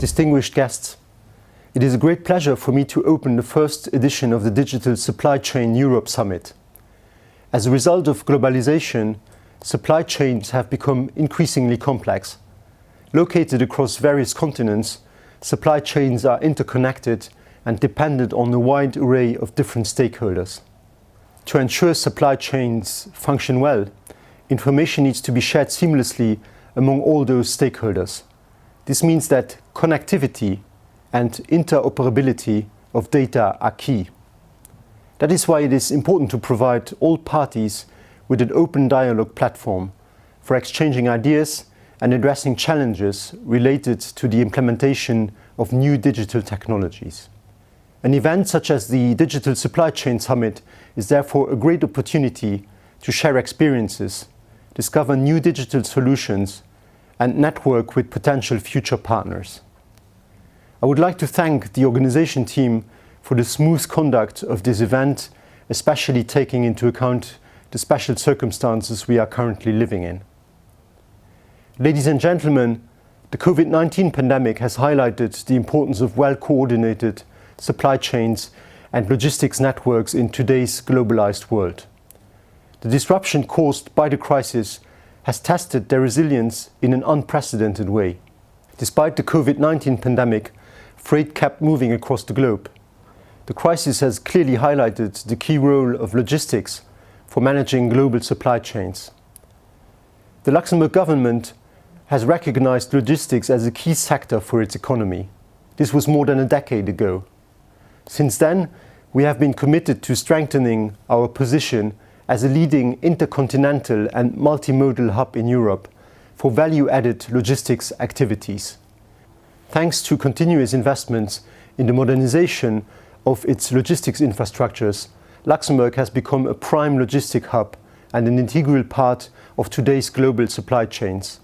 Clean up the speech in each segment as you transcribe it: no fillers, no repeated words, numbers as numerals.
distinguished guests, it is a great pleasure for me to open the first edition of the Digital Supply Chain Europe Summit. As a result of globalization, supply chains have become increasingly complex. Located across various continents, supply chains are interconnected and dependent on a wide array of different stakeholders. To ensure supply chains function well, information needs to be shared seamlessly among all those stakeholders. This means that connectivity and interoperability of data are key. That is why it is important to provide all parties with an open dialogue platform for exchanging ideas and addressing challenges related to the implementation of new digital technologies. An event such as the Digital Supply Chain Summit is therefore a great opportunity to share experiences, discover new digital solutions, and network with potential future partners. I would like to thank the organization team for the smooth conduct of this event, especially taking into account the special circumstances we are currently living in. Ladies and gentlemen, the COVID-19 pandemic has highlighted the importance of well-coordinated supply chains and logistics networks in today's globalized world. The disruption caused by the crisis has tested their resilience in an unprecedented way. Despite the COVID-19 pandemic, freight kept moving across the globe. The crisis has clearly highlighted the key role of logistics for managing global supply chains. The Luxembourg government has recognized logistics as a key sector for its economy. This was more than a decade ago. Since then, we have been committed to strengthening our position as a leading intercontinental and multimodal hub in Europe for value-added logistics activities. Thanks to continuous investments in the modernization of its logistics infrastructures, Luxembourg has become a prime logistic hub and an integral part of today's global supply chains.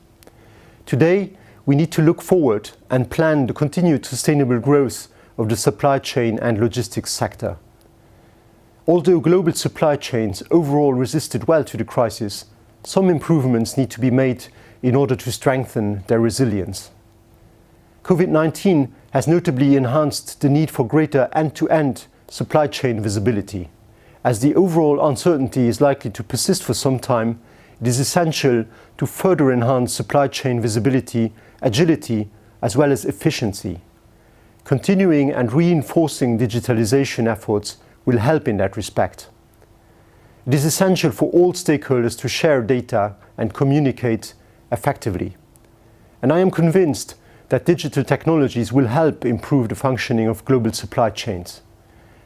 Today, we need to look forward and plan the continued sustainable growth of the supply chain and logistics sector. Although global supply chains overall resisted well to the crisis, some improvements need to be made in order to strengthen their resilience. COVID-19 has notably enhanced the need for greater end-to-end supply chain visibility. As the overall uncertainty is likely to persist for some time, it is essential to further enhance supply chain visibility, agility, as well as efficiency. Continuing and reinforcing digitalization efforts will help in that respect. It is essential for all stakeholders to share data and communicate effectively. And I am convinced that digital technologies will help improve the functioning of global supply chains.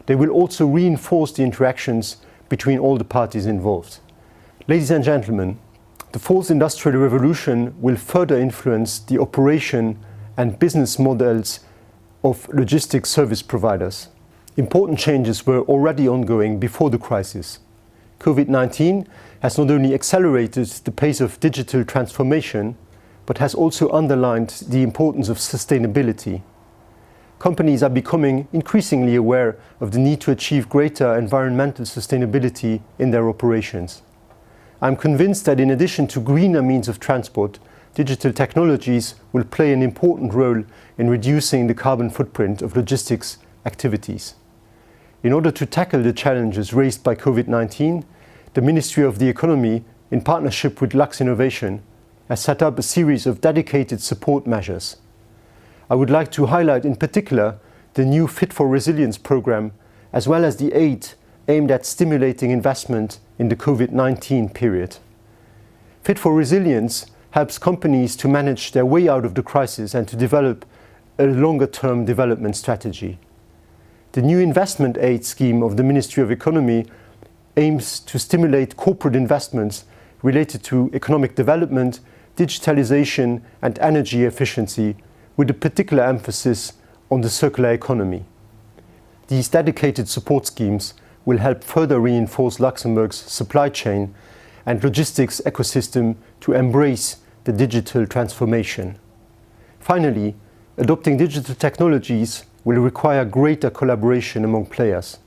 They will also reinforce the interactions between all the parties involved. Ladies and gentlemen, the fourth industrial revolution will further influence the operation and business models of logistics service providers. Important changes were already ongoing before the crisis. COVID-19 has not only accelerated the pace of digital transformation, but has also underlined the importance of sustainability. Companies are becoming increasingly aware of the need to achieve greater environmental sustainability in their operations. I am convinced that in addition to greener means of transport, digital technologies will play an important role in reducing the carbon footprint of logistics activities. In order to tackle the challenges raised by COVID-19, the Ministry of the Economy, in partnership with Lux Innovation, has set up a series of dedicated support measures. I would like to highlight in particular the new Fit for Resilience program, as well as the aid aimed at stimulating investment in the COVID-19 period. Fit for Resilience helps companies to manage their way out of the crisis and to develop a longer-term development strategy. The new investment aid scheme of the Ministry of Economy aims to stimulate corporate investments related to economic development, digitalization, and energy efficiency, with a particular emphasis on the circular economy. These dedicated support schemes will help further reinforce Luxembourg's supply chain and logistics ecosystem to embrace the digital transformation. Finally, adopting digital technologies will require greater collaboration among players.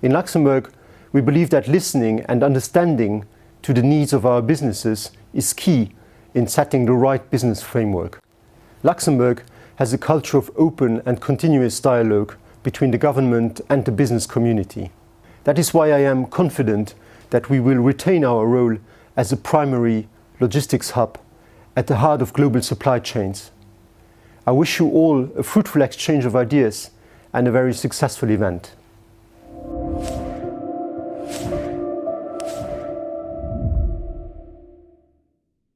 In Luxembourg, we believe that listening and understanding to the needs of our businesses is key in setting the right business framework. Luxembourg has a culture of open and continuous dialogue between the government and the business community. That is why I am confident that we will retain our role as a primary logistics hub at the heart of global supply chains. I wish you all a fruitful exchange of ideas and a very successful event.